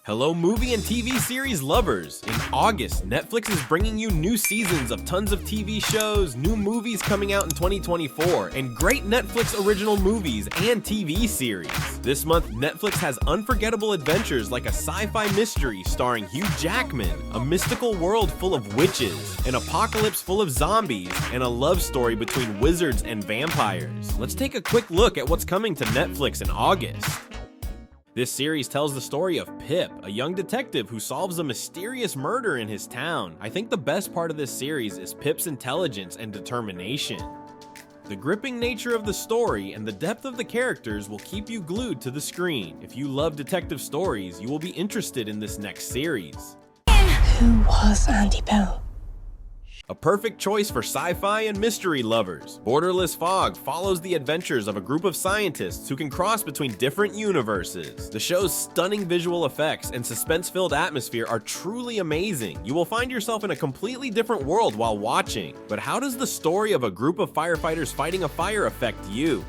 Hello movie and TV series lovers! In August, Netflix is bringing you new seasons of tons of TV shows, new movies coming out in 2024, and great Netflix original movies and TV series. This month, Netflix has unforgettable adventures like a sci-fi mystery starring Hugh Jackman, a mystical world full of witches, an apocalypse full of zombies, and a love story between wizards and vampires. Let's take a quick look at what's coming to Netflix in August. This series tells the story of Pip, a young detective who solves a mysterious murder in his town. I think the best part of this series is Pip's intelligence and determination. The gripping nature of the story and the depth of the characters will keep you glued to the screen. If you love detective stories, you will be interested in this next series. Who was Andy Bell? A perfect choice for sci-fi and mystery lovers. Borderless Fog follows the adventures of a group of scientists who can cross between different universes. The show's stunning visual effects and suspense-filled atmosphere are truly amazing. You will find yourself in a completely different world while watching. But how does the story of a group of firefighters fighting a fire affect you?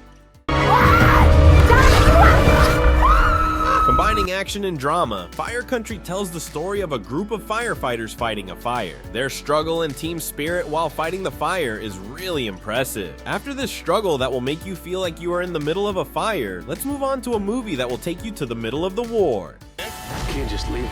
Combining action and drama, Fire Country tells the story of a group of firefighters fighting a fire. Their struggle and team spirit while fighting the fire is really impressive. After this struggle that will make you feel like you are in the middle of a fire, let's move on to a movie that will take you to the middle of the war. You can't just leave.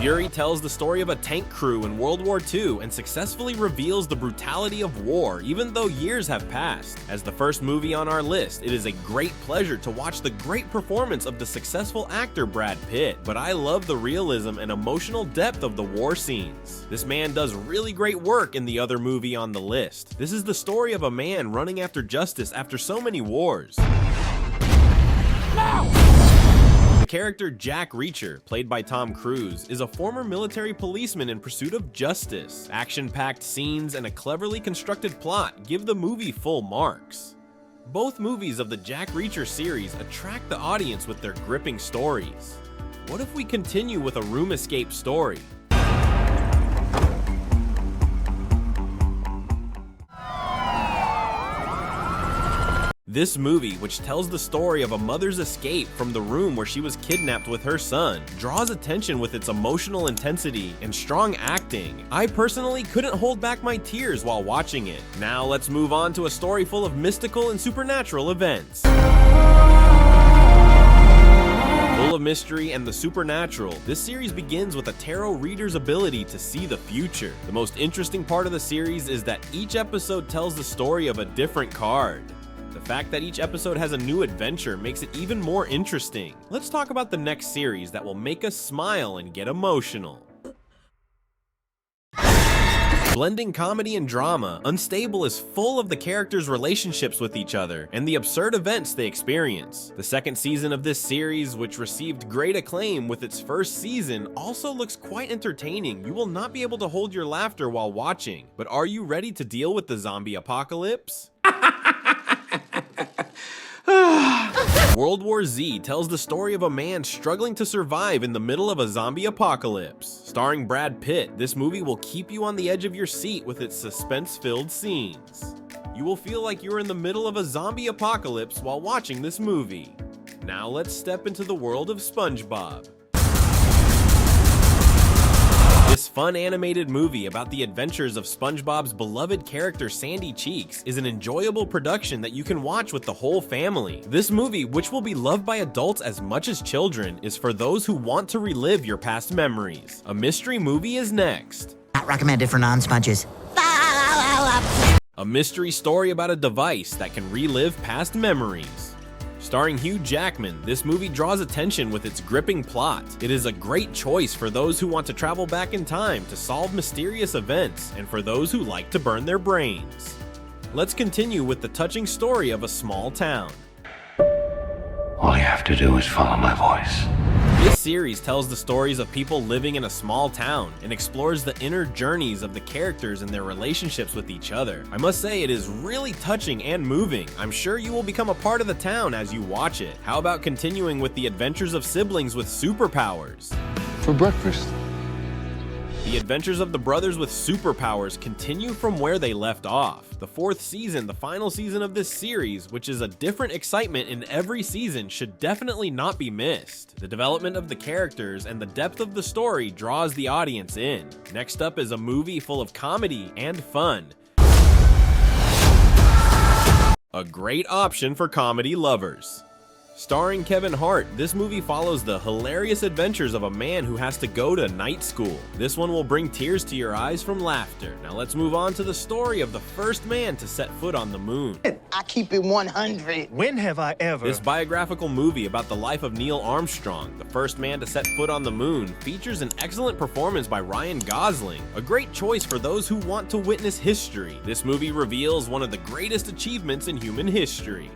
Fury tells the story of a tank crew in World War II and successfully reveals the brutality of war even though years have passed. As the first movie on our list, it is a great pleasure to watch the great performance of the successful actor Brad Pitt, but I love the realism and emotional depth of the war scenes. This man does really great work in the other movie on the list. This is the story of a man running after justice after so many wars. Now! The character Jack Reacher, played by Tom Cruise, is a former military policeman in pursuit of justice. Action-packed scenes and a cleverly constructed plot give the movie full marks. Both movies of the Jack Reacher series attract the audience with their gripping stories. What if we continue with a room escape story? This movie, which tells the story of a mother's escape from the room where she was kidnapped with her son, draws attention with its emotional intensity and strong acting. I personally couldn't hold back my tears while watching it. Now let's move on to a story full of mystical and supernatural events. Full of mystery and the supernatural, this series begins with a tarot reader's ability to see the future. The most interesting part of the series is that each episode tells the story of a different card. The fact that each episode has a new adventure makes it even more interesting. Let's talk about the next series that will make us smile and get emotional. Blending comedy and drama, Unstable is full of the characters' relationships with each other and the absurd events they experience. The second season of this series, which received great acclaim with its first season, also looks quite entertaining. You will not be able to hold your laughter while watching, but are you ready to deal with the zombie apocalypse? World War Z tells the story of a man struggling to survive in the middle of a zombie apocalypse. Starring Brad Pitt, this movie will keep you on the edge of your seat with its suspense-filled scenes. You will feel like you're in the middle of a zombie apocalypse while watching this movie. Now let's step into the world of SpongeBob. This fun animated movie about the adventures of SpongeBob's beloved character Sandy Cheeks is an enjoyable production that you can watch with the whole family. This movie, which will be loved by adults as much as children, is for those who want to relive your past memories. A mystery movie is next. Not recommended for non-sponges. A mystery story about a device that can relive past memories. Starring Hugh Jackman, this movie draws attention with its gripping plot. It is a great choice for those who want to travel back in time to solve mysterious events and for those who like to burn their brains. Let's continue with the touching story of a small town. All you have to do is follow my voice. This series tells the stories of people living in a small town and explores the inner journeys of the characters and their relationships with each other. I must say it is really touching and moving. I'm sure you will become a part of the town as you watch it. How about continuing with the adventures of siblings with superpowers? For breakfast. The adventures of the brothers with superpowers continue from where they left off. The 4th season, the final season of this series, which is a different excitement in every season, should definitely not be missed. The development of the characters and the depth of the story draws the audience in. Next up is a movie full of comedy and fun. A great option for comedy lovers. Starring Kevin Hart, this movie follows the hilarious adventures of a man who has to go to night school. This one will bring tears to your eyes from laughter. Now let's move on to the story of the first man to set foot on the moon. I keep it 100. When have I ever? This biographical movie about the life of Neil Armstrong, the first man to set foot on the moon, features an excellent performance by Ryan Gosling, a great choice for those who want to witness history. This movie reveals one of the greatest achievements in human history.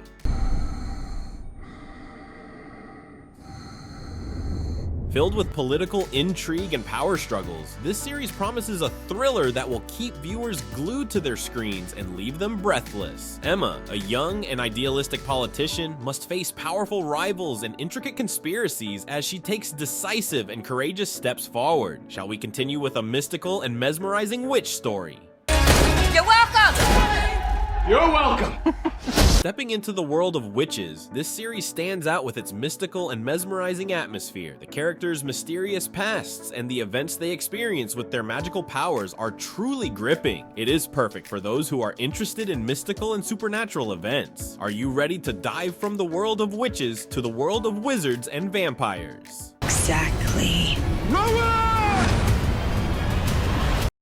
Filled with political intrigue and power struggles, this series promises a thriller that will keep viewers glued to their screens and leave them breathless. Emma, a young and idealistic politician, must face powerful rivals and intricate conspiracies as she takes decisive and courageous steps forward. Shall we continue with a mystical and mesmerizing witch story? You're welcome! You're welcome. Stepping into the world of witches, this series stands out with its mystical and mesmerizing atmosphere. The characters' mysterious pasts and the events they experience with their magical powers are truly gripping. It is perfect for those who are interested in mystical and supernatural events. Are you ready to dive from the world of witches to the world of wizards and vampires? Exactly.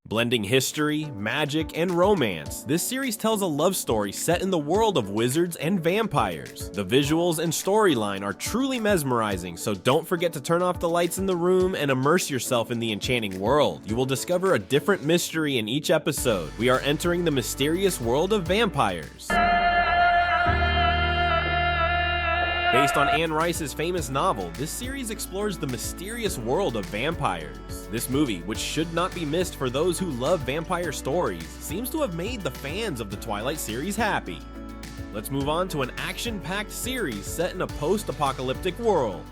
Blending history, magic, and romance, this series tells a love story set in the world of wizards and vampires. The visuals and storyline are truly mesmerizing, so don't forget to turn off the lights in the room and immerse yourself in the enchanting world. You will discover a different mystery in each episode. We are entering the mysterious world of vampires. Based on Anne Rice's famous novel, this series explores the mysterious world of vampires. This movie, which should not be missed for those who love vampire stories, seems to have made the fans of the Twilight series happy. Let's move on to an action-packed series set in a post-apocalyptic world.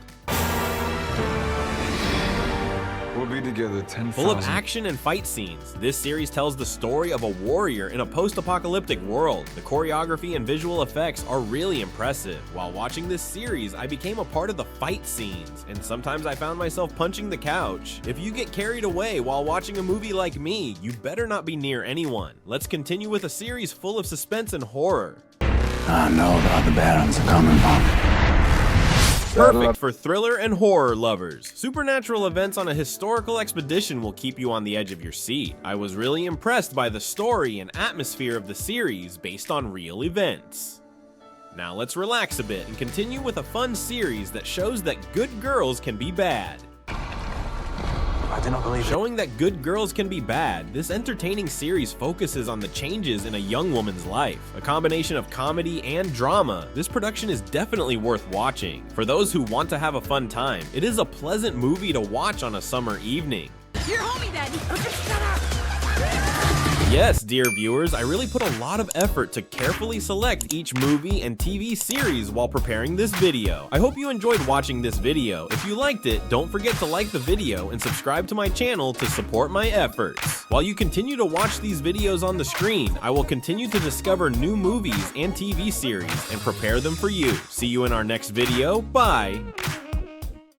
We'll be together 10,000. Full of action and fight scenes, this series tells the story of a warrior in a post-apocalyptic world. The choreography and visual effects are really impressive. While watching this series, I became a part of the fight scenes, and sometimes I found myself punching the couch. If you get carried away while watching a movie like me, you better not be near anyone. Let's continue with a series full of suspense and horror. I know about the Barons are coming from. Perfect for thriller and horror lovers. Supernatural events on a historical expedition will keep you on the edge of your seat. I was really impressed by the story and atmosphere of the series based on real events. Now let's relax a bit and continue with a fun series that shows that good girls can be bad. I do not believe it. Showing that good girls can be bad, this entertaining series focuses on the changes in a young woman's life. A combination of comedy and drama, this production is definitely worth watching. For those who want to have a fun time, it is a pleasant movie to watch on a summer evening. You're homie then! Shut up! Yes, dear viewers, I really put a lot of effort to carefully select each movie and TV series while preparing this video. I hope you enjoyed watching this video. If you liked it, don't forget to like the video and subscribe to my channel to support my efforts. While you continue to watch these videos on the screen, I will continue to discover new movies and TV series and prepare them for you. See you in our next video. Bye!